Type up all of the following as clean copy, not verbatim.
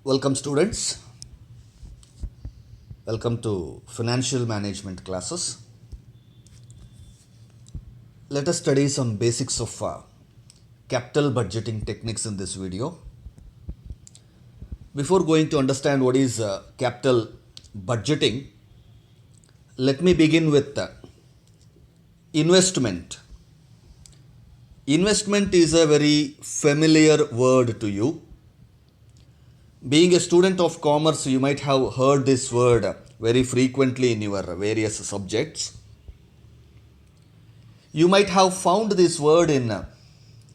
Welcome students, welcome to financial management classes. Let us study some basics of capital budgeting techniques in this video. Before going to understand what is capital budgeting, let me begin with investment. Investment is a very familiar word to you. Being a student of commerce, you might have heard this word very frequently in your various subjects. You might have found this word in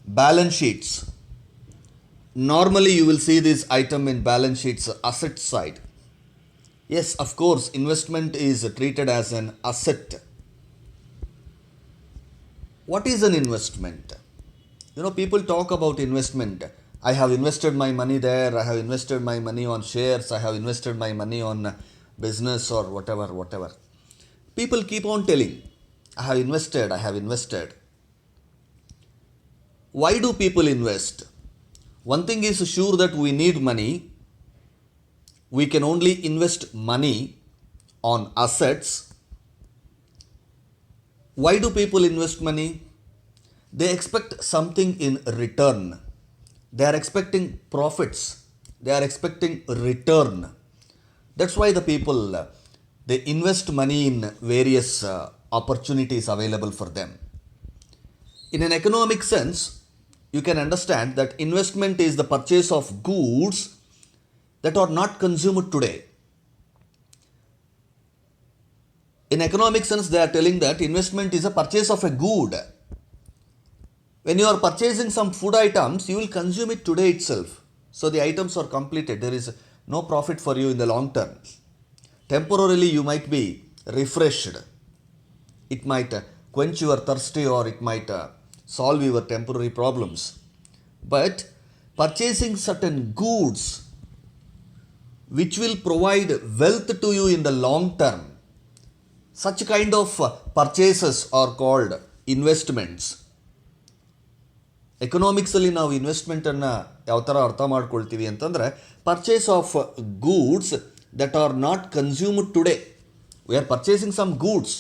balance sheets. Normally, you will see this item in balance sheets asset side. Yes, of course, investment is treated as an asset. What is an investment? People talk about investment. I have invested my money there, I have invested my money on shares, I have invested my money on business or whatever. People keep on telling, I have invested. Why do people invest? One thing is sure that we need money. We can only invest money on assets. Why do people invest money? They expect something in return. They are expecting profits. They are expecting return. That's why the people, they invest money in various opportunities available for them. In an economic sense, you can understand that investment is the purchase of goods that are not consumed today. In economic sense, they are telling that investment is a purchase of a good. When you are purchasing some food items, you will consume it today itself. So the items are completed. There is no profit for you in the long term. Temporarily, you might be refreshed. It might quench your thirsty or it might solve your temporary problems. But purchasing certain goods which will provide wealth to you in the long term, such kind of purchases are called investments. ಎಕನಾಮಿಕ್ಸಲ್ಲಿ ನಾವು ಇನ್ವೆಸ್ಟ್ಮೆಂಟನ್ನು ಯಾವ ಥರ ಅರ್ಥ ಮಾಡ್ಕೊಳ್ತೀವಿ ಅಂತಂದರೆ purchase of goods that are not consumed today. We are purchasing some goods.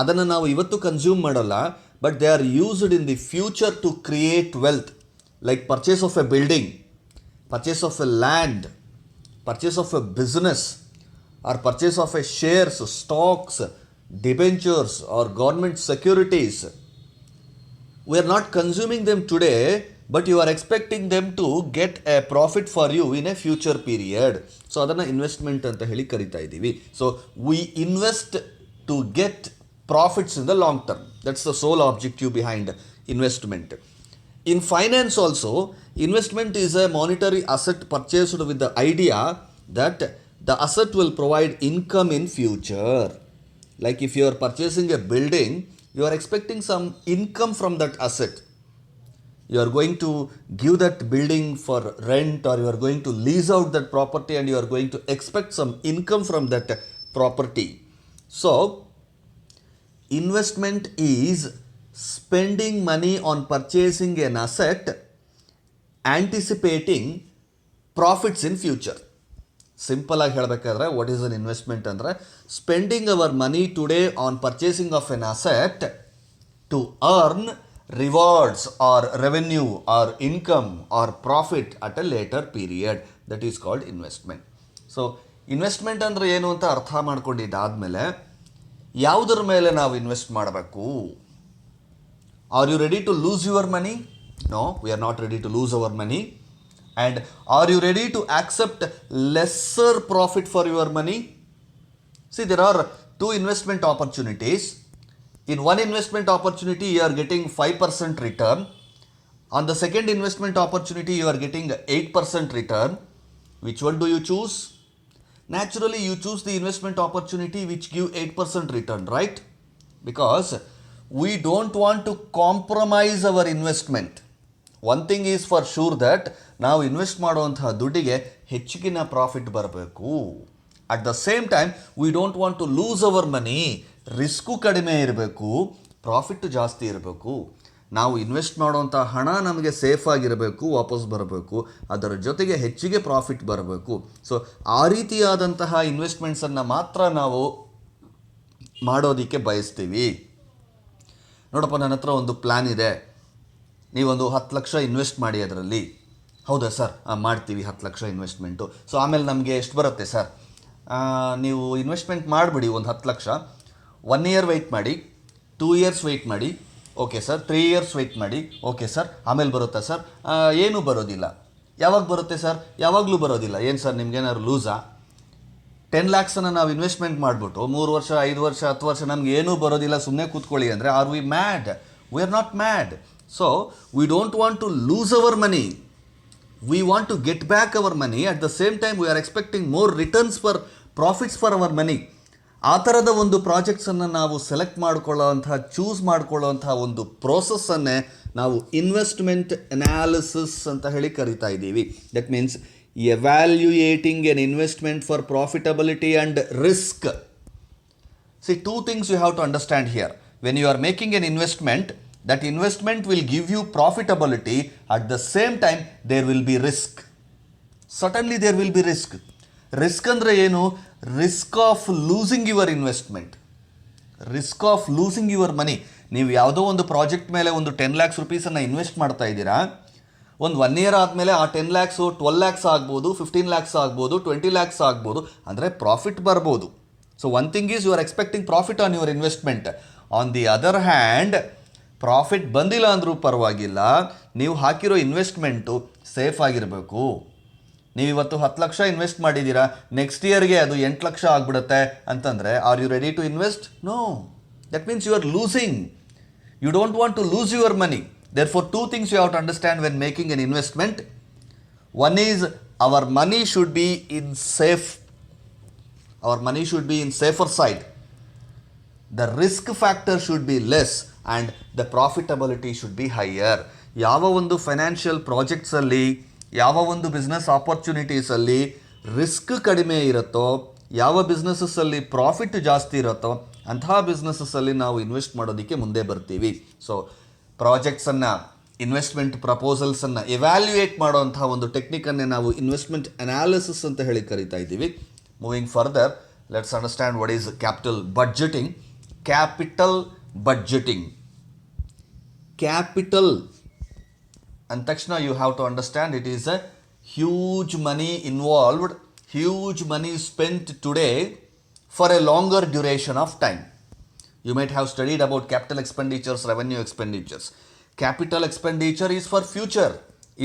ಅದನ್ನು ನಾವು ಇವತ್ತು consume ಮಾಡಲ್ಲ, but they are used in the future to create wealth. Like purchase of a building, purchase of a land, purchase of a business, or purchase of a shares, stocks, debentures or government securities. We are not consuming them today, but you are expecting them to get a profit for you in a future period. So adana investment anta heli karita idivi. So we invest to get profits in the long term. That's the sole objective behind investment. In finance also, investment is a monetary asset purchased with the idea that the asset will provide income in future. Like if you are purchasing a building, you are expecting some income from that asset. You are going to give that building for rent, or you are going to lease out that property and you are going to expect some income from that property. So, investment is spending money on purchasing an asset, anticipating profits in future. Simple ಆಗಿ ಹೇಳಬೇಕಾದ್ರೆ what is an investment ಅಂದರೆ spending our money today on purchasing of an asset to earn rewards or revenue or income or profit at a later period. That is called investment. So investment ಅಂದರೆ ಏನು ಅಂತ ಅರ್ಥ ಮಾಡ್ಕೊಂಡಿದ್ದಾದಮೇಲೆ ಯಾವುದರ ಮೇಲೆ ನಾವು invest ಮಾಡಬೇಕು? Are you ready to lose your money? No, we are not ready to lose our money. And are you ready to accept lesser profit for your money? See, there are two investment opportunities. In one investment opportunity, you are getting 5% return. On the second investment opportunity, you are getting 8% return. Which one do you choose? Naturally, you choose the investment opportunity which give 8% return, right? Because we don't want to compromise our investment. One thing is for sure that ನಾವು invest ಮಾಡುವಂತಹ ದುಡ್ಡಿಗೆ ಹೆಚ್ಚಿನ profit ಬರಬೇಕು. At the same time we don't want to lose our money. Risk ಕಡಿಮೆ ಇರಬೇಕು, profit ಜಾಸ್ತಿ ಇರಬೇಕು. ನಾವು ಇನ್ವೆಸ್ಟ್ ಮಾಡುವಂಥ ಹಣ ನಮಗೆ ಸೇಫ್ ಆಗಿರಬೇಕು, ವಾಪಸ್ ಬರಬೇಕು, ಅದರ ಜೊತೆಗೆ ಹೆಚ್ಚಿಗೆ ಪ್ರಾಫಿಟ್ ಬರಬೇಕು. ಸೊ ಆ ರೀತಿಯಾದಂತಹ ಇನ್ವೆಸ್ಟ್ಮೆಂಟ್ಸನ್ನು ಮಾತ್ರ ನಾವು ಮಾಡೋದಕ್ಕೆ ಬಯಸ್ತೀವಿ. ನೋಡಪ್ಪ, ನನ್ನ ಹತ್ರ ಒಂದು ಪ್ಲ್ಯಾನ್ ಇದೆ, ನೀವೊಂದು 10 ಲಕ್ಷ ಇನ್ವೆಸ್ಟ್ ಮಾಡಿ ಅದರಲ್ಲಿ. ಹೌದಾ ಸರ್, ಮಾಡ್ತೀವಿ 10 ಲಕ್ಷ ಇನ್ವೆಸ್ಟ್ಮೆಂಟು. ಸೊ ಆಮೇಲೆ ನಮಗೆ ಎಷ್ಟು ಬರುತ್ತೆ ಸರ್? ನೀವು ಇನ್ವೆಸ್ಟ್ಮೆಂಟ್ ಮಾಡಿಬಿಡಿ ಒಂದು 10 ಲಕ್ಷ, 1 ಇಯರ್ ವೆಯ್ಟ್ ಮಾಡಿ, 2 ಇಯರ್ಸ್ ವೆಯ್ಟ್ ಮಾಡಿ, ಓಕೆ ಸರ್, 3 ಇಯರ್ಸ್ ವೆಯ್ಟ್ ಮಾಡಿ, ಓಕೆ ಸರ್, ಆಮೇಲೆ ಬರುತ್ತಾ ಸರ್? ಏನೂ ಬರೋದಿಲ್ಲ. ಯಾವಾಗ ಬರುತ್ತೆ ಸರ್? ಯಾವಾಗಲೂ ಬರೋದಿಲ್ಲ. ಏನು ಸರ್ ನಿಮ್ಗೇನಾದ್ರು ಲೂಸಾ? 10 ಲ್ಯಾಕ್ಸನ್ನು ನಾವು ಇನ್ವೆಸ್ಟ್ಮೆಂಟ್ ಮಾಡಿಬಿಟ್ಟು 3 ವರ್ಷ, 5 ವರ್ಷ, 10 ವರ್ಷ ನಮ್ಗೆ ಏನೂ ಬರೋದಿಲ್ಲ, ಸುಮ್ಮನೆ ಕೂತ್ಕೊಳ್ಳಿ ಅಂದರೆ, are we mad? We are not mad. So we don't want to lose our money. We want to get back our money. At the same time, we are expecting more returns for profits for our money. ಆ ಥರದ ಒಂದು ಪ್ರಾಜೆಕ್ಟ್ಸನ್ನು ನಾವು select ಮಾಡ್ಕೊಳ್ಳೋವಂತಹ, choose ಮಾಡ್ಕೊಳ್ಳೋವಂತಹ ಒಂದು ಪ್ರೋಸೆಸ್ಸನ್ನೇ ನಾವು investment analysis ಅಂತ ಹೇಳಿ ಕರಿತಾ ಇದ್ದೀವಿ. That means ಎವ್ಯಾಲ್ಯೂಯೇಟಿಂಗ್ N investment for profitability and risk. See, two things you have to understand here. When you are making an investment, that investment will give you profitability. At the same time, there will be risk. Certainly there will be risk. Risk ಅಂದರೆ ಏನು? Risk of losing your investment. Risk of losing your money. ನೀವು ಯಾವುದೋ ಒಂದು project ಮೇಲೆ ಒಂದು 10 lakhs ರುಪೀಸನ್ನು invest ಮಾಡ್ತಾ ಇದ್ದೀರಾ. ಒಂದು 1 ಇಯರ್ ಆದಮೇಲೆ ಆ 10 ಲ್ಯಾಕ್ಸು 12 ಲ್ಯಾಕ್ಸ್ ಆಗ್ಬೋದು, 15 ಲ್ಯಾಕ್ಸ್ ಆಗ್ಬೋದು, 20 ಲ್ಯಾಕ್ಸ್ ಆಗ್ಬೋದು. ಅಂದರೆ ಪ್ರಾಫಿಟ್ ಬರ್ಬೋದು. So one thing is you are expecting profit on your investment. On the other hand, profit ಬಂದಿಲ್ಲ ಅಂದರೂ ಪರವಾಗಿಲ್ಲ, ನೀವು ಹಾಕಿರೋ ಇನ್ವೆಸ್ಟ್ಮೆಂಟು ಸೇಫ್ ಆಗಿರಬೇಕು. ನೀವಿವತ್ತು 10 ಲಕ್ಷ ಇನ್ವೆಸ್ಟ್ ಮಾಡಿದ್ದೀರಾ, ನೆಕ್ಸ್ಟ್ ಇಯರ್ಗೆ ಅದು 8 ಲಕ್ಷ ಆಗಿಬಿಡುತ್ತೆ ಅಂತಂದರೆ, are you ready to invest? No. That means you are losing. You don't want to lose your money. Therefore, two things you have to understand when making an investment. One is our money should be in safe. Our money should be in safer side. The risk factor should be less and the profitability should be higher. ಯಾವ ಒಂದು financial ಪ್ರಾಜೆಕ್ಟ್ಸಲ್ಲಿ, ಯಾವ ಒಂದು business ಆಪರ್ಚುನಿಟೀಸಲ್ಲಿ risk ಕಡಿಮೆ ಇರುತ್ತೋ, ಯಾವ ಬಿಸ್ನೆಸ್ಸಲ್ಲಿ profit ಜಾಸ್ತಿ ಇರುತ್ತೋ, ಅಂತಹ ಬಿಸ್ನೆಸ್ಸಲ್ಲಿ ನಾವು ಇನ್ವೆಸ್ಟ್ ಮಾಡೋದಕ್ಕೆ ಮುಂದೆ ಬರ್ತೀವಿ. ಸೊ ಪ್ರಾಜೆಕ್ಟ್ಸನ್ನು, ಇನ್ವೆಸ್ಟ್ಮೆಂಟ್ ಪ್ರಪೋಸಲ್ಸನ್ನು ಎವ್ಯಾಲ್ಯೂಯೇಟ್ ಮಾಡೋವಂಥ ಒಂದು ಟೆಕ್ನಿಕನ್ನೇ ನಾವು ಇನ್ವೆಸ್ಟ್ಮೆಂಟ್ ಅನಾಲಿಸಿಸ್ ಅಂತ ಹೇಳಿ ಕರಿತಾ ಇದ್ದೀವಿ. Moving further, let's understand what is capital budgeting. Capital budgeting. Capital ಅಂದ ತಕ್ಷಣ you have to understand it is a huge money involved, huge money spent today for a longer duration of time. You might have studied about capital expenditures, revenue expenditures. Capital expenditure is for future,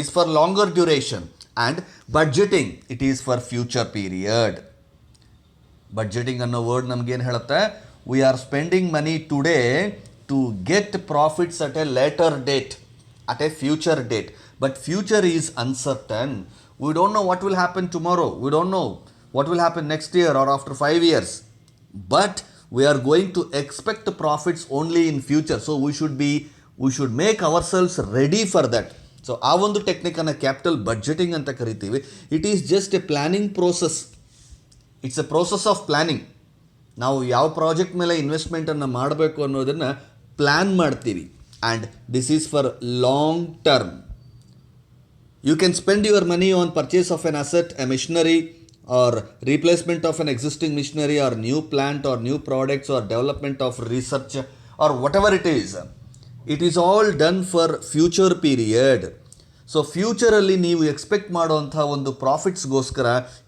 is for longer duration, and budgeting, it is for future period. Budgeting ಅನ್ನೋ word ನಮಗೇನು ಹೇಳುತ್ತೆ? We are spending money today to get profits at a later date, at a future date. But future is uncertain. We don't know what will happen tomorrow. We don't know what will happen next year or after 5 years. But we are going to expect profits only in future. So we should make ourselves ready for that. So ಆ ಒಂದು ಟೆಕ್ನಿಕನ್ನು capital budgeting ಅಂತ ಕರಿತೀವಿ. It is just a planning process. It's a process of planning. ನಾವು ಯಾವ project ಮೇಲೆ ಇನ್ವೆಸ್ಟ್ಮೆಂಟನ್ನು ಮಾಡಬೇಕು ಅನ್ನೋದನ್ನು ಪ್ಲ್ಯಾನ್ ಮಾಡ್ತೀವಿ. And this is for long term. You can spend your money on purchase of an asset, a machinery, or replacement of an existing machinery, or new plant, or new products, or development of research, or whatever it is. It is all done for future period. So ಫ್ಯೂಚರಲ್ಲಿ ನೀವು expect ಮಾಡೋವಂಥ ಒಂದು ಪ್ರಾಫಿಟ್ಸ್ಗೋಸ್ಕರ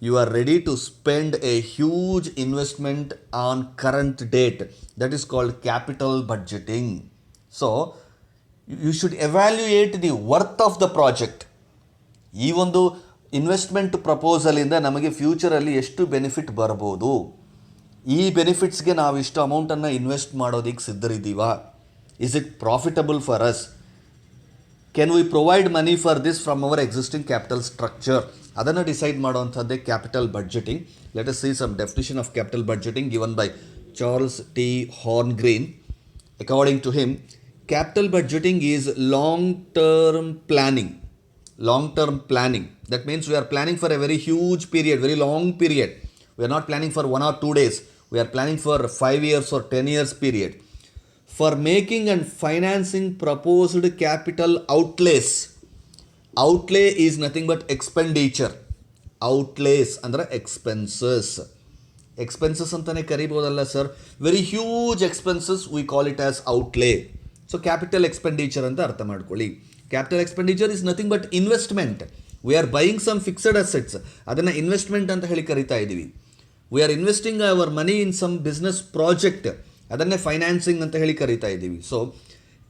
you are ready to spend a huge investment on current date. That is called capital budgeting. So you should evaluate the worth of the project. ಈ ಒಂದು investment ಪ್ರಪೋಸಲಿಂದ ನಮಗೆ ಫ್ಯೂಚರಲ್ಲಿ ಎಷ್ಟು benefit ಬರ್ಬೋದು, ಈ ಬೆನಿಫಿಟ್ಸ್ಗೆ ನಾವು ಇಷ್ಟು ಅಮೌಂಟನ್ನು ಇನ್ವೆಸ್ಟ್ ಮಾಡೋದಕ್ಕೆ ಸಿದ್ಧರಿದ್ದೀವಾ? Is it profitable for us? Can we provide money for this from our existing capital structure? ಅದನ್ನು ಡಿಸೈಡ್ ಮಾಡುವಂಥದ್ದೇ capital budgeting. Let us see some definition of capital budgeting given by Charles T Horngren. According to him, capital budgeting is long-term planning. Long-term planning. That means we are planning for a very huge period, very long period. We are not planning for 1 or 2 days. We are planning for 5 years or 10 years period. for making and financing proposed capital outlays. Outlay is nothing but expenditure. Outlays ಅಂದರೆ expenses. Expenses ಅಂತಲೇ ಕರಿಬೋದಲ್ಲ sir. Very huge expenses we call it as outlay. So capital expenditure ಅಂತ ಅರ್ಥ ಮಾಡ್ಕೊಳ್ಳಿ. Capital expenditure is nothing but investment. We are buying some fixed assets, ಅದನ್ನು investment ಅಂತ ಹೇಳಿ ಕರಿತಾ ಇದ್ದೀವಿ. We are investing our money in some business project, ಅದನ್ನೇ financing ಅಂತ ಹೇಳಿ ಕರಿತಾ ಇದ್ದೀವಿ. ಸೊ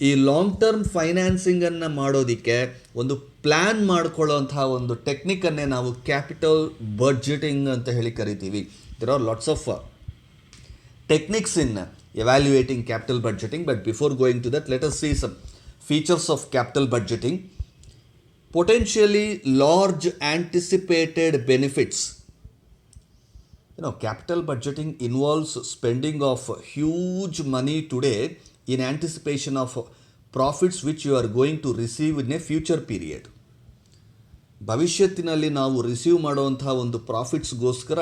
ಈ ಲಾಂಗ್ ಟರ್ಮ್ ಫೈನಾನ್ಸಿಂಗನ್ನು ಮಾಡೋದಕ್ಕೆ ಒಂದು ಪ್ಲ್ಯಾನ್ ಮಾಡ್ಕೊಳ್ಳೋಂತಹ ಒಂದು ಟೆಕ್ನಿಕನ್ನೇ ನಾವು ಕ್ಯಾಪಿಟಲ್ ಬಡ್ಜೆಟಿಂಗ್ ಅಂತ ಹೇಳಿ ಕರಿತೀವಿ. There are lots of techniques in evaluating capital budgeting, but before going to that, let us see some features of capital budgeting. Potentially large anticipated benefits. Capital budgeting involves spending of huge money today in anticipation of profits which you are going to receive in a future period. ಭವಿಷ್ಯತ್ತಿನಲ್ಲಿ ನಾವು receive ಮಾಡುವಂತಹ ಒಂದು ಪ್ರಾಫಿಟ್ಸ್ಗೋಸ್ಕರ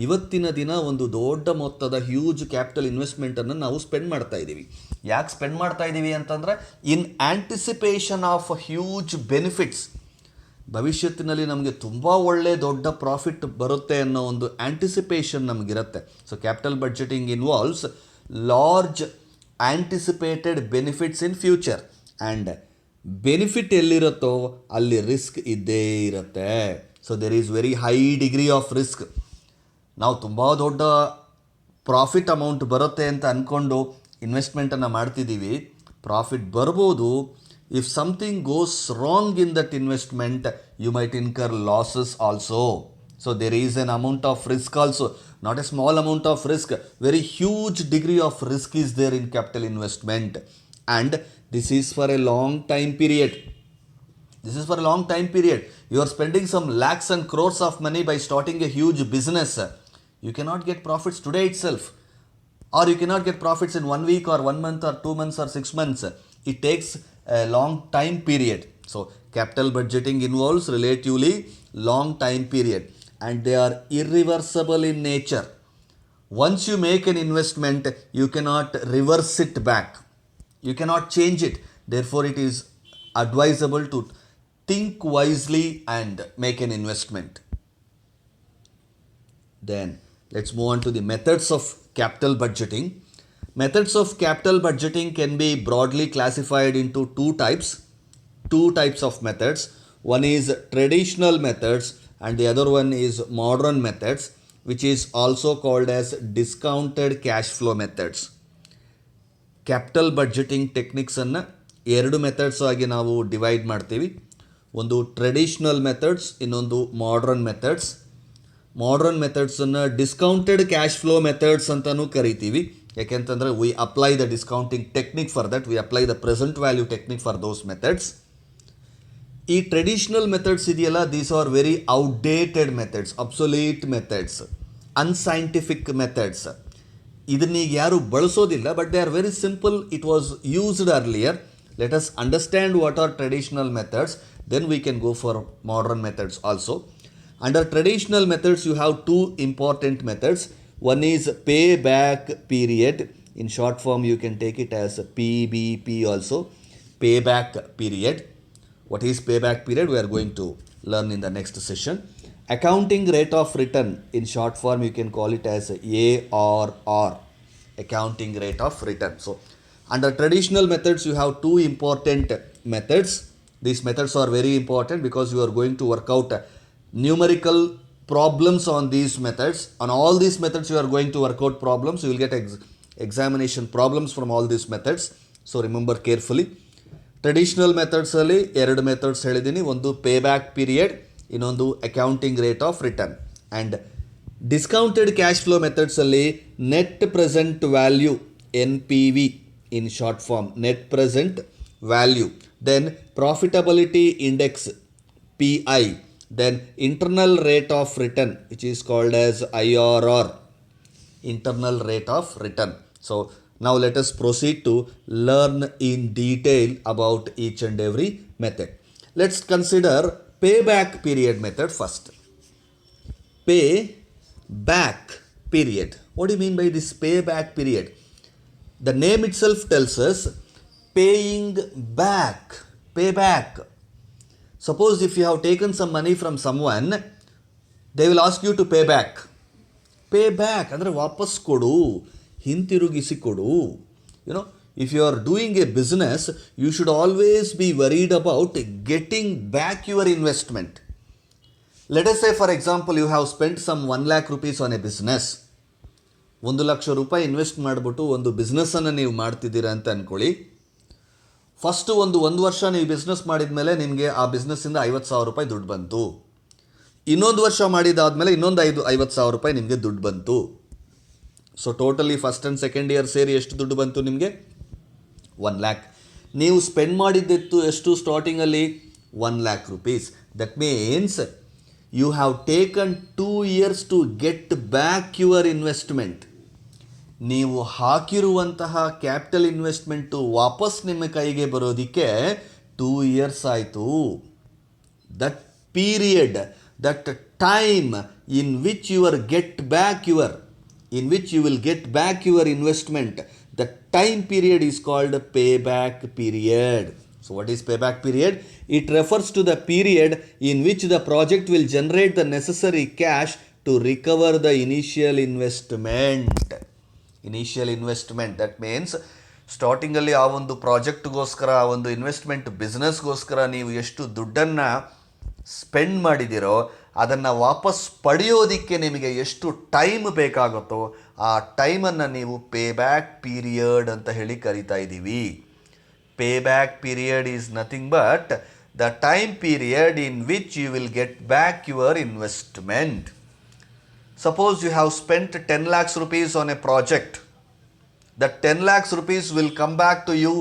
ಇವತ್ತಿನ ದಿನ ಒಂದು ದೊಡ್ಡ ಮೊತ್ತದ huge capital ಇನ್ವೆಸ್ಟ್ಮೆಂಟನ್ನು ನಾವು spend ಮಾಡ್ತಾ ಇದ್ದೀವಿ. ಯಾಕೆ ಸ್ಪೆಂಡ್ ಮಾಡ್ತಾ ಇದ್ದೀವಿ ಅಂತಂದರೆ in anticipation of huge benefits. ಭವಿಷ್ಯತ್ತಿನಲ್ಲಿ ನಮಗೆ ತುಂಬ ಒಳ್ಳೆ ದೊಡ್ಡ ಪ್ರಾಫಿಟ್ ಬರುತ್ತೆ ಅನ್ನೋ ಒಂದು ಆ್ಯಂಟಿಸಿಪೇಷನ್ ನಮಗಿರುತ್ತೆ. So capital budgeting involves large anticipated benefits in future. And benefit ಎಲ್ಲಿರುತ್ತೋ ಅಲ್ಲಿ ರಿಸ್ಕ್ ಇದ್ದೇ ಇರುತ್ತೆ. So there is very high degree of risk. ನಾವು ತುಂಬ ದೊಡ್ಡ ಪ್ರಾಫಿಟ್ ಅಮೌಂಟ್ ಬರುತ್ತೆ ಅಂತ ಅಂದ್ಕೊಂಡು ಇನ್ವೆಸ್ಟ್ಮೆಂಟನ್ನು ಮಾಡ್ತಿದ್ದೀವಿ. ಪ್ರಾಫಿಟ್ ಬರ್ಬೋದು. If something goes wrong in that investment you might incur losses also. So there is an amount of risk also, not a small amount of risk. Very huge degree of risk is there in capital investment. And this is for a long time period. This is for a long time period. You are spending some lakhs and crores of money by starting a huge business. You cannot get profits today itself. Or you cannot get profits in 1 week or 1 month or 2 months or 6 months. It takes a long time period. So capital budgeting involves relatively long time period. And they are irreversible in nature. Once you make an investment, you cannot reverse it back. You cannot change it. Therefore, it is advisable to think wisely and make an investment. Then, let's move on to the methods of capital budgeting. Methods of capital budgeting can be broadly classified into two types of methods. One is traditional methods and the other one is modern methods, which is also called as discounted cash flow methods. Capital budgeting ಟೆಕ್ನಿಕ್ಸನ್ನು ಎರಡು methods ಆಗಿ ನಾವು divide ಮಾಡ್ತೀವಿ. ಒಂದು traditional methods, ಇನ್ನೊಂದು modern methods. Modern ಮೆಥಡ್ಸನ್ನು discounted cash flow methods ಅಂತಲೂ ಕರಿತೀವಿ. ಯಾಕೆಂತಂದರೆ we apply the discounting technique for that, we apply the present value technique for those methods. ಈ ಟ್ರೆಡಿಷ್ನಲ್ ಮೆಥಡ್ಸ್ ಇದೆಯಲ್ಲ, these are very outdated methods, obsolete methods, unscientific methods. ಇದನ್ನೀಗ ಯಾರು ಬಳಸೋದಿಲ್ಲ, but they are very simple. It was used earlier. Let us understand what are traditional methods, then we can go for modern methods also. Under traditional methods you have two important methods. One is pay back period. In short form you can take it as PBP also. Pay back period. What is payback period? We are going to learn in the next session. Accounting rate of return, in short form you can call it as ARR, accounting rate of return. So under traditional methods you have two important methods. These methods are very important because you are going to work out numerical problems on these methods. On all these methods you are going to work out problems. You will get examination problems from all these methods. So remember carefully. Traditional ಮೆಥಡ್ಸಲ್ಲಿ ಎರಡು methods ಹೇಳಿದ್ದೀನಿ. ಒಂದು pay back period, ಇನ್ನೊಂದು accounting rate of return. And discounted cash flow ಮೆಥಡ್ಸಲ್ಲಿ net present value, NPV in short form, net present value. Then profitability index, PI. Then internal rate of return which is called as IRR, internal rate of return. So now let us proceed to learn in detail about each and every method. Let's consider payback period method first. Payback period. What do you mean by this payback period? The name itself tells us paying back, pay back. Suppose if you have taken some money from someone, they will ask you to pay back. Pay back ಅಂದರೆ ವಾಪಸ್ ಕೊಡು, ಹಿಂತಿರುಗಿಸಿ ಕೊಡು. If you are doing a business, you should always be worried about getting back your investment. Let us say, for example, you have spent some 1 lakh rupees on a business. 1 lakh ರೂಪಾಯಿ invest ಮಾಡಿಬಿಟ್ಟು ಒಂದು ಬಿಸ್ನೆಸ್ಸನ್ನು ನೀವು ಮಾಡ್ತಿದ್ದೀರಾ ಅಂತ ಅಂದ್ಕೊಳ್ಳಿ. First ಒಂದು ವರ್ಷ ನೀವು ಬಿಸ್ನೆಸ್ ಮಾಡಿದ ಮೇಲೆ ನಿಮಗೆ ಆ ಬಿಸ್ನೆಸ್ಸಿಂದ 50,000 ರೂಪಾಯಿ ದುಡ್ಡು ಬಂತು. ಇನ್ನೊಂದು ವರ್ಷ ಮಾಡಿದಾದಮೇಲೆ ಇನ್ನೊಂದು 50,000 ರೂಪಾಯಿ ನಿಮಗೆ ದುಡ್ಡು ಬಂತು. So totally first and second year ಸೇರಿ ಎಷ್ಟು ದುಡ್ಡು ಬಂತು ನಿಮಗೆ? 1 lakh. ನೀವು ಸ್ಪೆಂಡ್ ಮಾಡಿದ್ದಿತ್ತು ಎಷ್ಟು ಸ್ಟಾರ್ಟಿಂಗಲ್ಲಿ? 1 lakh rupees. That means you have taken 2 years to get back your investment. ನೀವು ಹಾಕಿರುವಂತಹ ಕ್ಯಾಪಿಟಲ್ ಇನ್ವೆಸ್ಟ್ಮೆಂಟು ವಾಪಸ್ ನಿಮ್ಮ ಕೈಗೆ ಬರೋದಕ್ಕೆ 2 years ಆಯಿತು. That period, that time in which you will get back your investment, the time period is called payback period. So what is payback period? It refers to the period in which the project will generate the necessary cash to recover the initial investment. That means ಸ್ಟಾರ್ಟಿಂಗಲ್ಲಿ ಆ ಒಂದು ಪ್ರಾಜೆಕ್ಟ್ಗೋಸ್ಕರ, ಆ ಒಂದು investment ಬಿಸ್ನೆಸ್ಗೋಸ್ಕರ ನೀವು ಎಷ್ಟು ದುಡ್ಡನ್ನು spend ಮಾಡಿದಿರೋ ಅದನ್ನು ವಾಪಸ್ ಪಡೆಯೋದಕ್ಕೆ ನಿಮಗೆ ಎಷ್ಟು ಟೈಮ್ ಬೇಕಾಗುತ್ತೋ ಆ ಟೈಮನ್ನು ನೀವು ಪೇಬ್ಯಾಕ್ ಪೀರಿಯಡ್ ಅಂತ ಹೇಳಿ ಕರಿತಾ ಇದ್ದೀವಿ. Payback period is nothing but the time period in which you will get back your investment. Suppose you have spent 10 lakhs rupees on a project. That 10 lakhs rupees will come back to you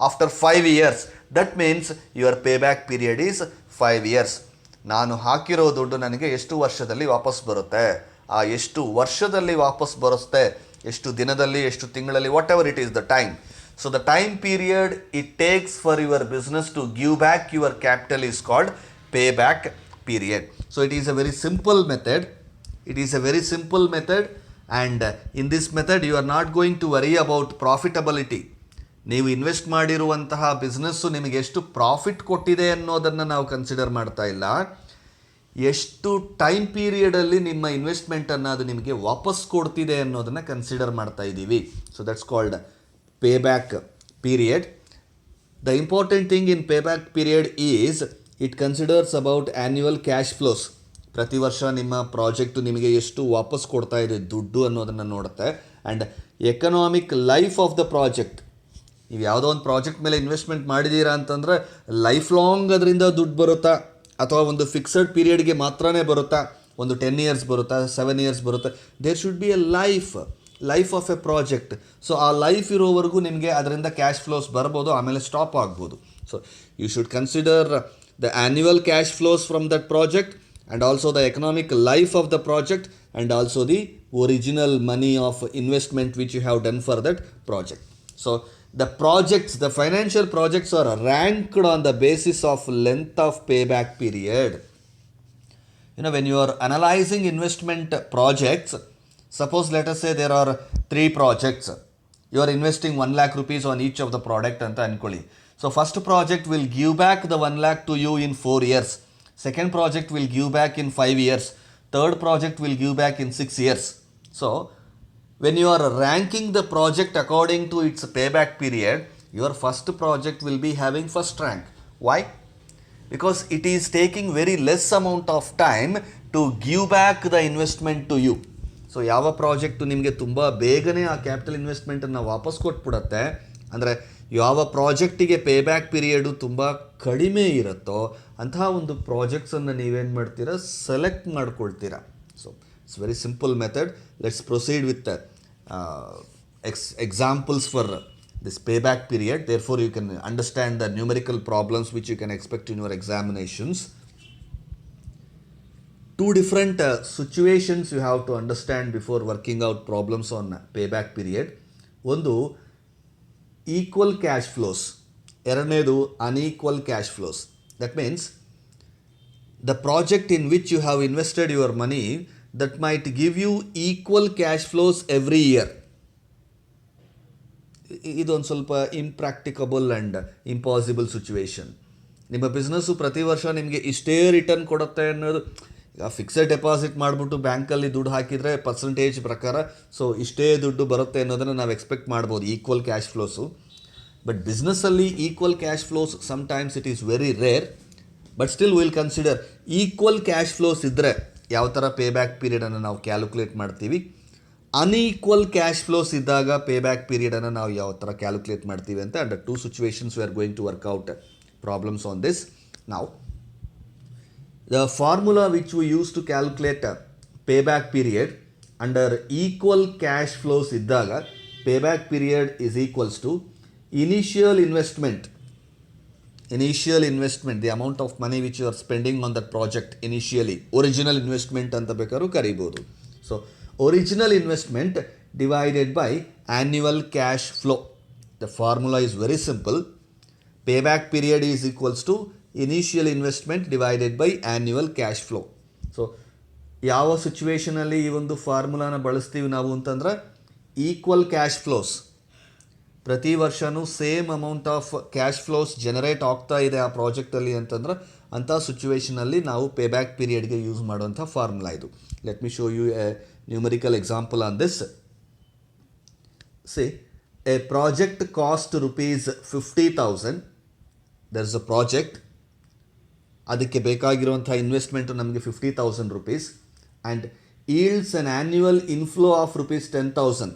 after 5 years. That means your payback period is 5 years. ನಾನು ಹಾಕಿರೋ ದುಡ್ಡು ನನಗೆ ಎಷ್ಟು ವರ್ಷದಲ್ಲಿ ವಾಪಸ್ ಬರುತ್ತೆ, ಆ ಎಷ್ಟು ವರ್ಷದಲ್ಲಿ ವಾಪಸ್ ಬರುತ್ತೆ, ಎಷ್ಟು ದಿನದಲ್ಲಿ, ಎಷ್ಟು ತಿಂಗಳಲ್ಲಿ, whatever it is the time. So the time period it takes for your business to give back your capital is called pay back period. So it is a very simple method. And in this method you are not going to worry about profitability. ನೀವು invest ಮಾಡಿರುವಂತಹ business ನಿಮಗೆ ಎಷ್ಟು profit ಕೊಟ್ಟಿದೆ ಅನ್ನೋದನ್ನು ನಾವು consider ಮಾಡ್ತಾ ಇಲ್ಲ, ಎಷ್ಟು ಟೈಮ್ ಪೀರಿಯಡಲ್ಲಿ ನಿಮ್ಮ ಇನ್ವೆಸ್ಟ್ಮೆಂಟನ್ನು ಅದು ನಿಮಗೆ ವಾಪಸ್ ಕೊಡ್ತಿದೆ ಅನ್ನೋದನ್ನು ಕನ್ಸಿಡರ್ ಮಾಡ್ತಾ ಇದ್ದೀವಿ. So that's called pay back period. The important thing in pay back period is it considers about annual cash flows. ಪ್ರತಿ ವರ್ಷ ನಿಮ್ಮ ಪ್ರಾಜೆಕ್ಟು ನಿಮಗೆ ಎಷ್ಟು ವಾಪಸ್ ಕೊಡ್ತಾ ಇದೆ ದುಡ್ಡು ಅನ್ನೋದನ್ನು ನೋಡುತ್ತೆ. And economic life of the project. ನೀವು ಯಾವುದೋ ಒಂದು ಪ್ರಾಜೆಕ್ಟ್ ಮೇಲೆ ಇನ್ವೆಸ್ಟ್ಮೆಂಟ್ ಮಾಡಿದ್ದೀರಾ ಅಂತಂದರೆ ಲೈಫ್ ಲಾಂಗ್ ಅದರಿಂದ ದುಡ್ಡು ಬರುತ್ತಾ, ಅಥವಾ ಒಂದು ಫಿಕ್ಸಡ್ ಪೀರಿಯಡ್ಗೆ ಮಾತ್ರನೇ ಬರುತ್ತಾ, ಒಂದು 10 years ಬರುತ್ತಾ, 7 years ಬರುತ್ತಾ? There should be a life of a project. So ಆ ಲೈಫ್ ಇರೋವರೆಗೂ ನಿಮಗೆ ಅದರಿಂದ ಕ್ಯಾಶ್ ಫ್ಲೋಸ್ ಬರ್ಬೋದು, ಆಮೇಲೆ ಸ್ಟಾಪ್ ಆಗ್ಬೋದು. So you should consider the annual cash flows from that project, and also the economic life of the project, and also the original money of investment which you have done for that project. So the financial projects are ranked on the basis of length of payback period. When you are analyzing investment projects, suppose let us say there are 3 projects. You are investing 1 lakh rupees on each of the product anta ankoli. So first project will give back the 1 lakh to you in 4 years. Second project will give back in 5 years. Third project will give back in 6 years. So when you are ranking the project according to its payback period, your first project will be having first rank. Why? Because it is taking very less amount of time to give back the investment to you. So ಯಾವ project ನಿಮಗೆ ತುಂಬ ಬೇಗನೆ ಆ capital ಇನ್ವೆಸ್ಟ್ಮೆಂಟನ್ನು ವಾಪಸ್ ಕೊಟ್ಬಿಡುತ್ತೆ, ಅಂದರೆ ಯಾವ ಪ್ರಾಜೆಕ್ಟಿಗೆ ಪೇಬ್ಯಾಕ್ period ತುಂಬ ಕಡಿಮೆ ಇರುತ್ತೋ ಅಂತಹ ಒಂದು ಪ್ರಾಜೆಕ್ಟ್ಸನ್ನು ನೀವೇನು ಮಾಡ್ತೀರಾ, ಸೆಲೆಕ್ಟ್ ಮಾಡ್ಕೊಳ್ತೀರಾ. So it's very simple method. Let's proceed with examples for this payback period. Therefore you can understand the numerical problems which you can expect in your examinations. 2 different situations you have to understand before working out problems on payback period. ಒಂದು equal cash flows, ಎರಡನೇದು unequal cash flows. That means the project in which you have invested your money that might give you equal cash flows every year. ಇದೊಂದು ಸ್ವಲ್ಪ ಇಂಪ್ರ್ಯಾಕ್ಟಿಕಬಲ್ and impossible situation. ನಿಮ್ಮ business ಪ್ರತಿ ವರ್ಷ ನಿಮಗೆ ಇಷ್ಟೇ return ಕೊಡುತ್ತೆ ಅನ್ನೋದು, ಈಗ ಫಿಕ್ಸೆಡ್ ಡೆಪಾಸಿಟ್ ಮಾಡಿಬಿಟ್ಟು ಬ್ಯಾಂಕಲ್ಲಿ ದುಡ್ಡು ಹಾಕಿದರೆ ಪರ್ಸೆಂಟೇಜ್ ಪ್ರಕಾರ ಸೊ ಇಷ್ಟೇ ದುಡ್ಡು ಬರುತ್ತೆ ಅನ್ನೋದನ್ನು ನಾವು ಎಕ್ಸ್ಪೆಕ್ಟ್ ಮಾಡ್ಬೋದು, ಈಕ್ವಲ್ ಕ್ಯಾಶ್ ಫ್ಲೋಸು. ಬಟ್ ಬಿಸ್ನೆಸ್ಸಲ್ಲಿ equal cash flows sometimes it is very rare. But still will consider equal cash flows ಇದ್ದರೆ ಯಾವ ಥರ ಪೇ ಬ್ಯಾಕ್ ಪೀರಿಯಡನ್ನು ನಾವು ಕ್ಯಾಲ್ಕುಲೇಟ್ ಮಾಡ್ತೀವಿ, ಅನ್ಈಕ್ವಲ್ ಕ್ಯಾಶ್ ಫ್ಲೋಸ್ ಇದ್ದಾಗ ಪೇ ಬ್ಯಾಕ್ ಪೀರಿಯಡನ್ನು ನಾವು ಯಾವ ಥರ ಕ್ಯಾಲ್ಕುಲೇಟ್ ಮಾಡ್ತೀವಿ ಅಂತ. Under two situations we are going to work out problems on this. Now, the formula which we use to calculate payback period under equal cash flows iddaga, payback period is equals to initial investment, the amount of money which you are spending on that project initially, original investment anta bekaru karibodu. So original investment divided by annual cash flow. The formula is very simple. Payback period is equals to initial investment divided by annual cash flow. So ಯಾವ ಸಿಚುವೇಷನಲ್ಲಿ ಈ ಒಂದು ಫಾರ್ಮುಲಾನ ಬಳಸ್ತೀವಿ ನಾವು ಅಂತಂದರೆ, equal cash flows, ಪ್ರತಿ ವರ್ಷವೂ same amount of cash flows generate ಆಗ್ತಾ ಇದೆ ಆ ಪ್ರಾಜೆಕ್ಟಲ್ಲಿ ಅಂತಂದ್ರೆ ಅಂಥ ಸಿಚುವೇಷನಲ್ಲಿ ನಾವು ಪೇ ಬ್ಯಾಕ್ ಪೀರಿಯಡ್ಗೆ ಯೂಸ್ ಮಾಡುವಂಥ ಫಾರ್ಮುಲಾ ಇದು. Let me show you a numerical example on this. See, a project cost rupees 50,000. There is a project, ಅದಕ್ಕೆ ಬೇಕಾಗಿರುವಂಥ ಇನ್ವೆಸ್ಟ್ಮೆಂಟು ನಮಗೆ 50,000 rupees and yields on annual inflow of rupees 10,000.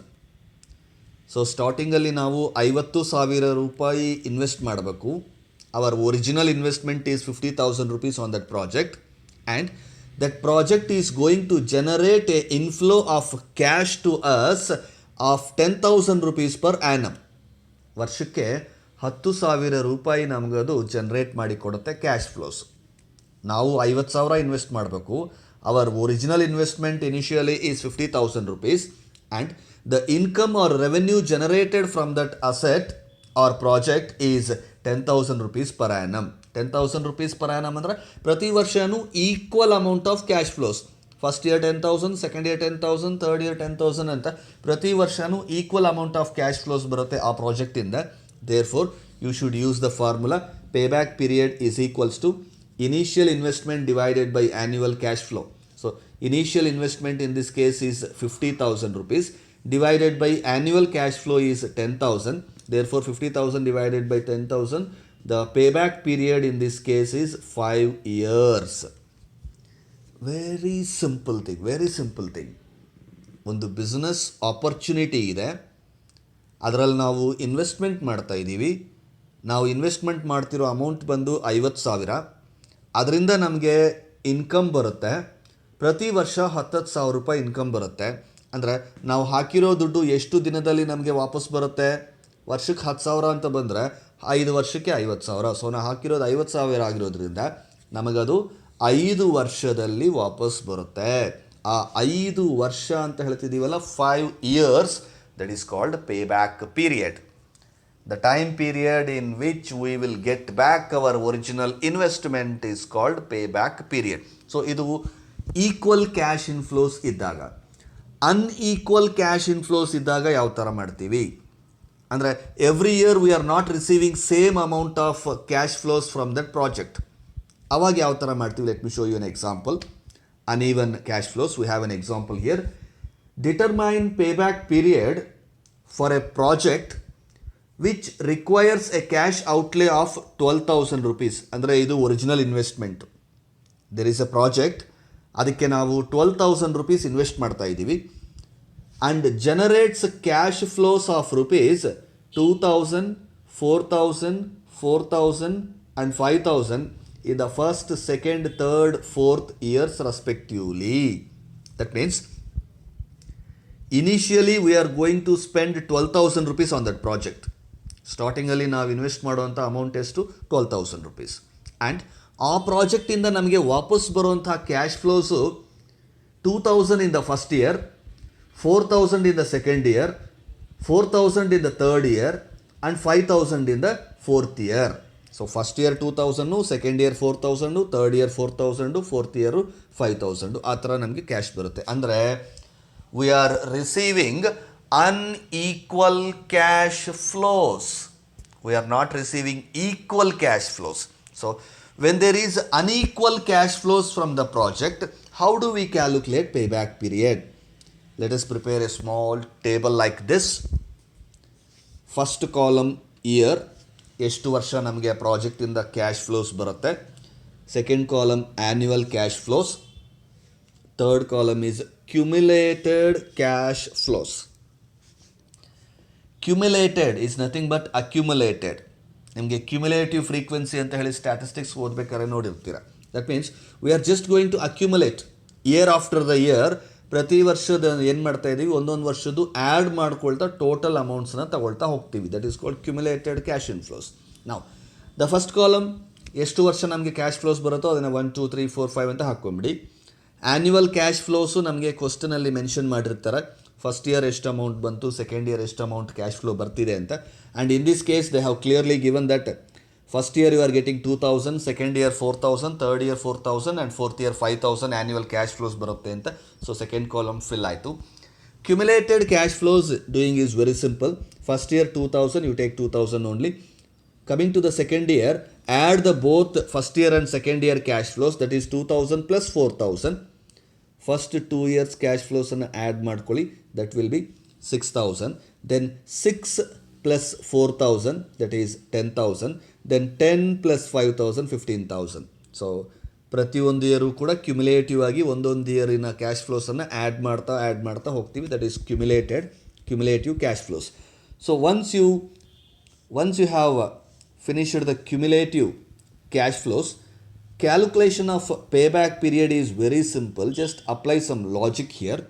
So ಸ್ಟಾರ್ಟಿಂಗಲ್ಲಿ ನಾವು 50,000 ರೂಪಾಯಿ invest ಮಾಡಬೇಕು. Our original investment is 50,000 rupees on that project and that project is going to generate a inflow of cash to us of 10,000 rupees per annum. ವರ್ಷಕ್ಕೆ 10,000 ರೂಪಾಯಿ ನಮಗದು generate ಮಾಡಿ ಕೊಡುತ್ತೆ cash flows. ನಾವು 50,000 ಇನ್ವೆಸ್ಟ್ ಮಾಡಬೇಕು. Our original investment initially is 50,000 rupees and the income or revenue generated from that asset or project is 10,000 rupees per annum. 10,000 rupees per annum ಅಂದರೆ ಪ್ರತಿ ವರ್ಷವೂ equal amount of cash flows. First year 10,000, second year 10,000, third year 10,000 ಅಂತ ಪ್ರತಿ ವರ್ಷವೂ equal amount of cash flows ಬರುತ್ತೆ ಆ ಪ್ರಾಜೆಕ್ಟಿಂದ. Therefore, you should use the formula payback period is equals to initial investment divided by annual cash flow. So, initial investment in this case is 50,000 rupees divided by annual cash flow is 10,000. Therefore, 50,000 divided by 10,000, the payback period in this case is 5 years. Very simple thing. ಒಂದು business opportunity ಇದೆ, ಅದರಲ್ಲಿ ನಾವು investment ಮಾಡ್ತಾ ಇದ್ದೀವಿ. ನಾವು investment ಮಾಡ್ತಿರೋ amount ಬಂದು 50,000. ಅದರಿಂದ ನಮಗೆ ಇನ್ಕಮ್ ಬರುತ್ತೆ, ಪ್ರತಿ ವರ್ಷ 10,000 ರೂಪಾಯಿ ಇನ್ಕಮ್ ಬರುತ್ತೆ. ಅಂದರೆ ನಾವು ಹಾಕಿರೋ ದುಡ್ಡು ಎಷ್ಟು ದಿನದಲ್ಲಿ ನಮಗೆ ವಾಪಸ್ ಬರುತ್ತೆ? ವರ್ಷಕ್ಕೆ 10,000 ಅಂತ ಬಂದರೆ 5 ವರ್ಷಕ್ಕೆ 50,000. ಸೊ ನಾವು ಹಾಕಿರೋದು 50,000 ಆಗಿರೋದ್ರಿಂದ ನಮಗದು 5 ವರ್ಷದಲ್ಲಿ ವಾಪಸ್ ಬರುತ್ತೆ. ಆ 5 ವರ್ಷ ಅಂತ ಹೇಳ್ತಿದ್ದೀವಲ್ಲ, 5 years, that is called payback period. The time period in which we will get back our original investment is called payback period. So idu equal cash inflows iddaga. Unequal cash inflows iddaga yav tara ಮಾಡ್ತೀವಿ ಅಂದರೆ every year we are not receiving same amount of cash flows from that project. ಅವಾಗ ಯಾವ ಥರ ಮಾಡ್ತೀವಿ? Let me show you an example. Uneven cash flows. We have an example here. Determine payback period for a project which requires a cash outlay of 12,000 rupees. ಅಂದರೆ ಇದು original investment. There is a project, ಅದಕ್ಕೆ ನಾವು 12,000 rupees invest ಮಾಡ್ತಾ ಇದ್ದೀವಿ and generates cash flows of rupees 2,000, 4,000, 4,000 and 5,000 in the first, second, third, fourth years respectively. That means initially we are going to spend 12,000 rupees on that project. ಸ್ಟಾರ್ಟಿಂಗಲ್ಲಿ ನಾವು invest ಮಾಡುವಂಥ amount ಎಷ್ಟು? 12,000 rupees. And ಆ ಪ್ರಾಜೆಕ್ಟಿಂದ ನಮಗೆ ವಾಪಸ್ ಬರುವಂಥ cash flows 2,000 in the first year, 4,000 in the second year, 4,000 in the third year and 5,000 in the fourth year. So first year 2,000, second year 4,000, third year 4,000, fourth year 5,000. ಆ ಥರ ನಮಗೆ cash ಬರುತ್ತೆ. ಅಂದರೆ we are receiving unequal cash flows. We are not receiving equal cash flows. So when there is unequal cash flows from the project, how do we calculate payback period? Let us prepare a small table like this. First column year, ಎಷ್ಟು ವರ್ಷ ನಮಗೆ ಪ್ರಾಜೆಕ್ಟಿಂದ cash flows ಬರುತ್ತೆ. Second column annual cash flows. Third column is cumulated cash flows. Cumulated is nothing but accumulated. ನಿಮಗೆ cumulative frequency ಅಂತ ಹೇಳಿ statistics ಓದಬೇಕಾದ್ರೆ ನೋಡಿರ್ತೀರ. That means we are just going to accumulate year after the year. ಪ್ರತಿ ವರ್ಷದ ಏನು ಮಾಡ್ತಾ ಇದ್ದೀವಿ, ಒಂದೊಂದು ವರ್ಷದ್ದು ಆ್ಯಡ್ ಮಾಡ್ಕೊಳ್ತಾ ಟೋಟಲ್ ಅಮೌಂಟ್ಸ್ನ ತಗೊಳ್ತಾ ಹೋಗ್ತೀವಿ. That is called cumulated cash inflows. ನಾವು ದ ಫಸ್ಟ್ ಕಾಲಮ್ ಎಷ್ಟು ವರ್ಷ ನಮಗೆ ಕ್ಯಾಶ್ ಫ್ಲೋಸ್ ಬರುತ್ತೋ ಅದನ್ನು 1 2 3 4 5 ಅಂತ ಹಾಕ್ಕೊಂಬಿಡಿ. ಆ್ಯನ್ಯುವಲ್ ಕ್ಯಾಶ್ ಫ್ಲೋಸು ನಮಗೆ ಕ್ವಶನಲ್ಲಿ ಮೆನ್ಷನ್ ಮಾಡಿರ್ತಾರೆ. ಫಸ್ಟ್ ಇಯರ್ ಎಷ್ಟು ಅಮೌಂಟ್ ಬಂತು, ಸೆಕೆಂಡ್ ಇಯರ್ ಎಷ್ಟು ಅಮೌಂಟ್ ಕ್ಯಾಶ್ ಫ್ಲೋ ಬರ್ತಿದೆ ಅಂತ. And in this case they have clearly given that first year you are getting 2000, second year 4000, third year 4000 and fourth year 5000 annual cash flows ಬರುತ್ತೆ ಅಂತ. So second column fill ಆಯಿತು. Cumulated cash flows doing is very simple. First year 2000, you take 2000 only. Coming to the second year, add the both first year and second year cash flows, that is 2000 plus 4000. First 2 years cash flows and add ಮಾಡ್ಕೊಳ್ಳಿ, that will be 6000. Then 6 plus 4000, that is 10,000. Then 10 plus 5000, 15,000. So ಪ್ರತಿಯೊಂದು year ಕೂಡ cumulative ಆಗಿ ಒಂದೊಂದು ಇಯರಿನ cash ಫ್ಲೋಸನ್ನು add ಮಾಡ್ತಾ ಹೋಗ್ತೀವಿ. That is cumulative cash flows. So once you have finished the cumulative cash flows, calculation of payback period is very simple. Just apply some logic here.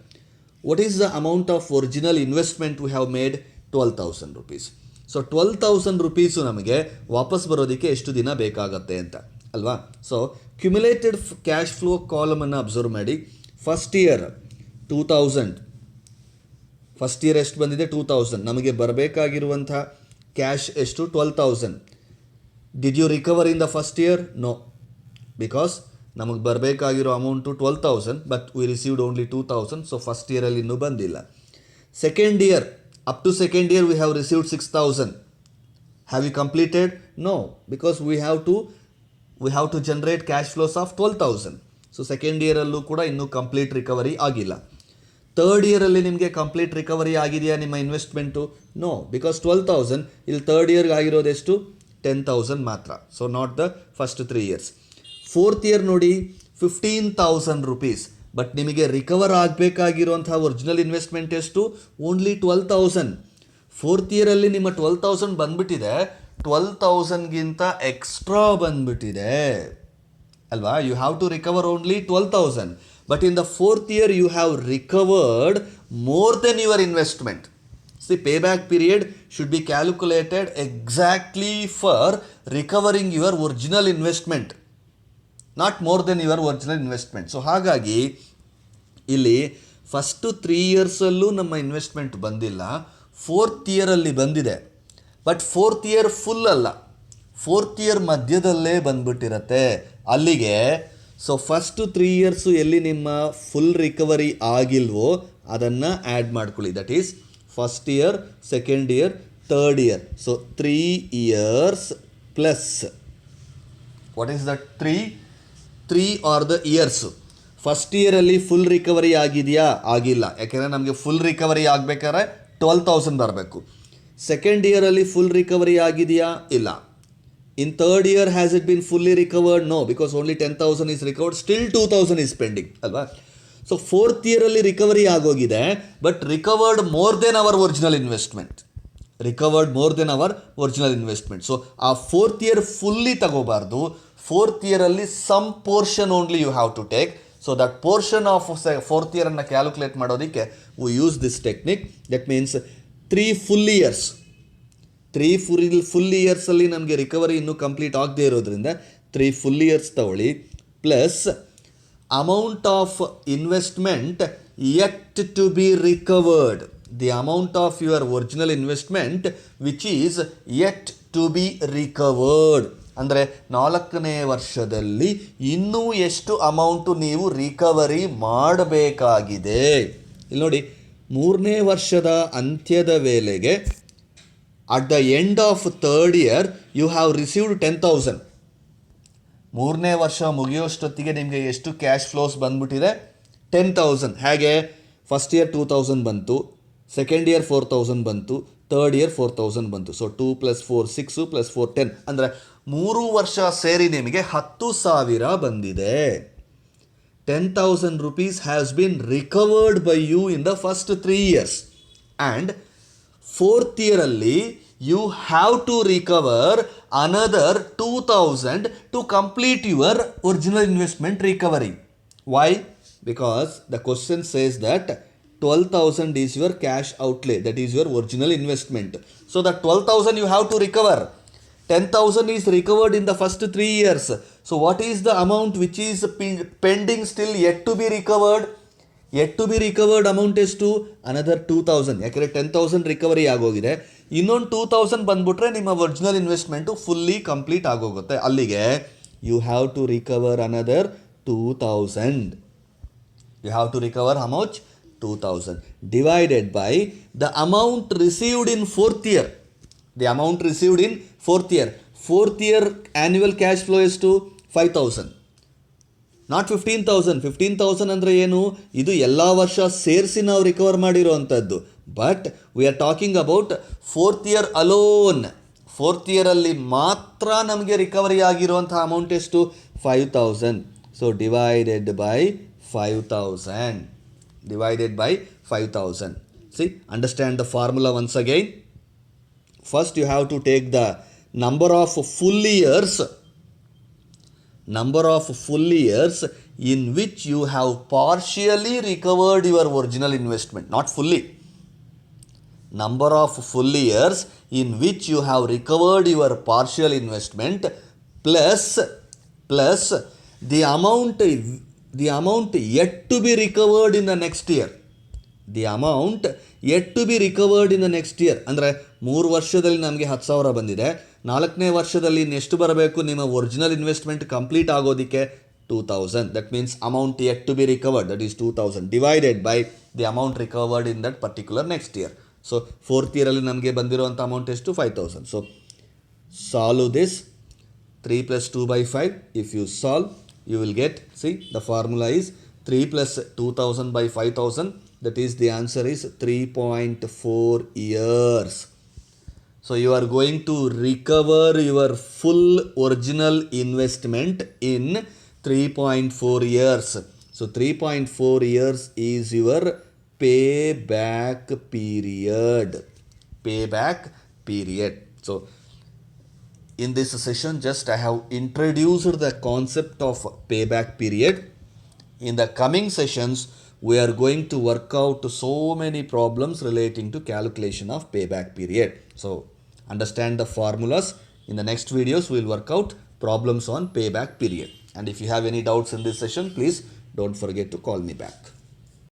What is the amount of original investment we have made? 12,000 rupees. So 12,000 rupees ನಮಗೆ ವಾಪಸ್ ಬರೋದಕ್ಕೆ ಎಷ್ಟು ದಿನ ಬೇಕಾಗತ್ತೆ ಅಂತ ಅಲ್ವಾ. So cumulated cash flow ಕಾಲಮನ್ನು observe ಮಾಡಿ. ಫಸ್ಟ್ ಇಯರ್ 2000, ಫಸ್ಟ್ ಇಯರ್ ಎಷ್ಟು ಬಂದಿದೆ 2000. ನಮಗೆ ಬರಬೇಕಾಗಿರುವಂಥ ಕ್ಯಾಶ್ ಎಷ್ಟು 12,000. Did you recover in the first year? No, because ನಮಗೆ ಬರಬೇಕಾಗಿರೋ amount 12,000 but we received only 2,000. So first ಇಯರಲ್ಲಿ ಇನ್ನೂ ಬಂದಿಲ್ಲ. Second year, up to second year we have received 6,000. Have you completed? No, because we have to generate cash flows of 12,000. So second ಇಯರಲ್ಲೂ ಕೂಡ ಇನ್ನೂ complete recovery ಆಗಿಲ್ಲ. Third ಇಯರಲ್ಲಿ ನಿಮಗೆ complete recovery ಆಗಿದೆಯಾ ನಿಮ್ಮ investment? No, because 12,000. ಇಲ್ಲಿ third ಇಯರ್ಗೆ ಆಗಿರೋದೆಷ್ಟು? 10,000 ಮಾತ್ರ. So not the first 3 years. Fourth year ನೋಡಿ 15,000 rupees. ಬಟ್ ನಿಮಗೆ ರಿಕವರ್ ಆಗಬೇಕಾಗಿರುವಂಥ ಒರಿಜಿನಲ್ ಇನ್ವೆಸ್ಟ್ಮೆಂಟ್ ಎಷ್ಟು? ಓನ್ಲಿ 12,000. ಫೋರ್ತ್ ಇಯರಲ್ಲಿ ನಿಮ್ಮ 12,000 ಬಂದ್ಬಿಟ್ಟಿದೆ, 12,000ಗಿಂತ ಎಕ್ಸ್ಟ್ರಾ ಬಂದ್ಬಿಟ್ಟಿದೆ ಅಲ್ವಾ. You have to recover only 12,000. But in the fourth year, you have recovered more than your investment. See, payback period should be calculated exactly for recovering your original investment, not more than your original investment. So, ಹಾಗಾಗಿ ಇಲ್ಲಿ first 3 yearsಲ್ಲೂ ನಮ್ಮ investment ಬಂದಿಲ್ಲ, fourth ಇಯರಲ್ಲಿ ಬಂದಿದೆ. But fourth year full ಅಲ್ಲ, fourth year ಮಧ್ಯದಲ್ಲೇ ಬಂದ್ಬಿಟ್ಟಿರತ್ತೆ ಅಲ್ಲಿಗೆ. So first 3 years ಎಲ್ಲಿ ನಿಮ್ಮ ಫುಲ್ ರಿಕವರಿ ಆಗಿಲ್ವೋ ಅದನ್ನು ಆ್ಯಡ್ ಮಾಡ್ಕೊಳ್ಳಿ. That is first year, second year, third year. So 3 years plus what is that? 3 are the years. First ಇಯರಲ್ಲಿ full recovery ಆಗಿದೆಯಾ? ಆಗಿಲ್ಲ. ಯಾಕೆಂದರೆ ನಮಗೆ ಫುಲ್ ರಿಕವರಿ ಆಗಬೇಕಾದ್ರೆ 12,000 ಬರಬೇಕು. ಸೆಕೆಂಡ್ ಇಯರಲ್ಲಿ ಫುಲ್ ರಿಕವರಿ ಆಗಿದೆಯಾ? ಇಲ್ಲ. In third year, has it been fully recovered? No, because only 10,000 is recovered. Still 2,000 is pending. ಅಲ್ವಾ? ಸೊ ಫೋರ್ತ್ ಇಯರಲ್ಲಿ ರಿಕವರಿ ಆಗೋಗಿದೆ, but recovered more than our original investment. So ಆ fourth year fully ತಗೋಬಾರ್ದು. Fourth ಇಯರಲ್ಲಿ some portion only you have to take. So that portion of fourth ಇಯರನ್ನು calculate ಮಾಡೋದಕ್ಕೆ we use this technique. That means 3 full years. 3 full yearsಲ್ಲಿ ನಮಗೆ ರಿಕವರಿ ಇನ್ನೂ complete ಆಗದೇ ಇರೋದ್ರಿಂದ 3 full years ತಗೊಳ್ಳಿ, plus amount of investment yet to be recovered. The amount of your original investment which is yet to be recovered. ಅಂದರೆ 4ನೇ ವರ್ಷದಲ್ಲಿ ಇನ್ನೂ ಎಷ್ಟು ಅಮೌಂಟು ನೀವು ರಿಕವರಿ ಮಾಡಬೇಕಾಗಿದೆ. ಇಲ್ಲಿ ನೋಡಿ, ಮೂರನೇ ವರ್ಷದ ಅಂತ್ಯದ ವೇಳೆಗೆ at the end of third year you have received 10,000. ಮೂರನೇ ವರ್ಷ ಮುಗಿಯೋಷ್ಟೊತ್ತಿಗೆ ನಿಮಗೆ ಎಷ್ಟು ಕ್ಯಾಶ್ ಫ್ಲೋಸ್ ಬಂದ್ಬಿಟ್ಟಿದೆ? 10,000. ಹೇಗೆ? ಫಸ್ಟ್ ಇಯರ್ 2,000 ಬಂತು, ಸೆಕೆಂಡ್ ಇಯರ್ 4,000 ಬಂತು, ಥರ್ಡ್ ಇಯರ್ 4,000 ಬಂತು. ಸೊ 2 + 4 6 + 4 10. ಅಂದರೆ 3 ವರ್ಷ ಸೇರಿ ನಿಮಗೆ 10,000 ಬಂದಿದೆ. 10,000 rupees has been recovered by you in the first 3 years. And fourth year ಅಲ್ಲಿ you have to recover another 2,000 to complete your original investment recovery. Why? Because the question says that 12,000 is your cash outlay, that is your original investment. So that 12,000 you have to recover. 10,000 is recovered in the first 3 years. So what is the amount which is pending still yet to be recovered? Yet to be recovered amount ಎಷ್ಟು? Another 2,000. ಯಾಕಂದರೆ 10,000 recovery ಆಗೋಗಿದೆ, ಇನ್ನೊಂದು 2,000 ಬಂದ್ಬಿಟ್ರೆ ನಿಮ್ಮ original investment fully complete ಆಗೋಗುತ್ತೆ. ಅಲ್ಲಿಗೆ you have to recover another 2,000. You have to recover how much? 2,000 divided by the amount received in fourth year. The amount received in fourth year. Fourth year annual cash flow ಎಷ್ಟು? 5,000. Not 15,000. 15,000 ಅಂದರೆ ಏನು? ಇದು ಎಲ್ಲ ವರ್ಷ ಸೇರಿಸಿ ನಾವು recover ಮಾಡಿರೋವಂಥದ್ದು. But we are talking about fourth year alone. Fourth ಇಯರಲ್ಲಿ ಮಾತ್ರ ನಮಗೆ ರಿಕವರಿ ಆಗಿರುವಂಥ ಅಮೌಂಟ್ ಎಷ್ಟು? 5,000. So divided by 5,000. Divided by 5,000. See, understand the formula once again. First you have to take the number of full years in which you have partially recovered your original investment, not fully. Number of full years in which you have recovered your partial investment plus the amount yet to be recovered in the next year. The amount yet to be recovered in the next year. ಅಂದರೆ 3 ವರ್ಷದಲ್ಲಿ ನಮಗೆ 10,000 ಬಂದಿದೆ, 4ನೇ ವರ್ಷದಲ್ಲಿ ಇನ್ನೆಷ್ಟು ಬರಬೇಕು? ನಿಮ್ಮ original investment complete ಆಗೋದಕ್ಕೆ 2,000. That means amount yet to be recovered, that is 2,000 divided by the amount recovered in that particular next year. So fourth ಇಯರಲ್ಲಿ ನಮಗೆ ಬಂದಿರುವಂಥ ಅಮೌಂಟ್ ಎಷ್ಟು? 5,000. So solve this. 3 + 2/5. If you solve, you will get, see, the formula is 3 + 2,000 by 5,000. That is, the answer is 3.4 years. So you are going to recover your full original investment in 3.4 years. So 3.4 years is your payback period. So in this session, just I have introduced the concept of payback period. In the coming sessions, we are going to work out so many problems relating to calculation of payback period. So understand the formulas. In the next videos, we will work out problems on payback period. And if you have any doubts in this session, please don't forget to call me back.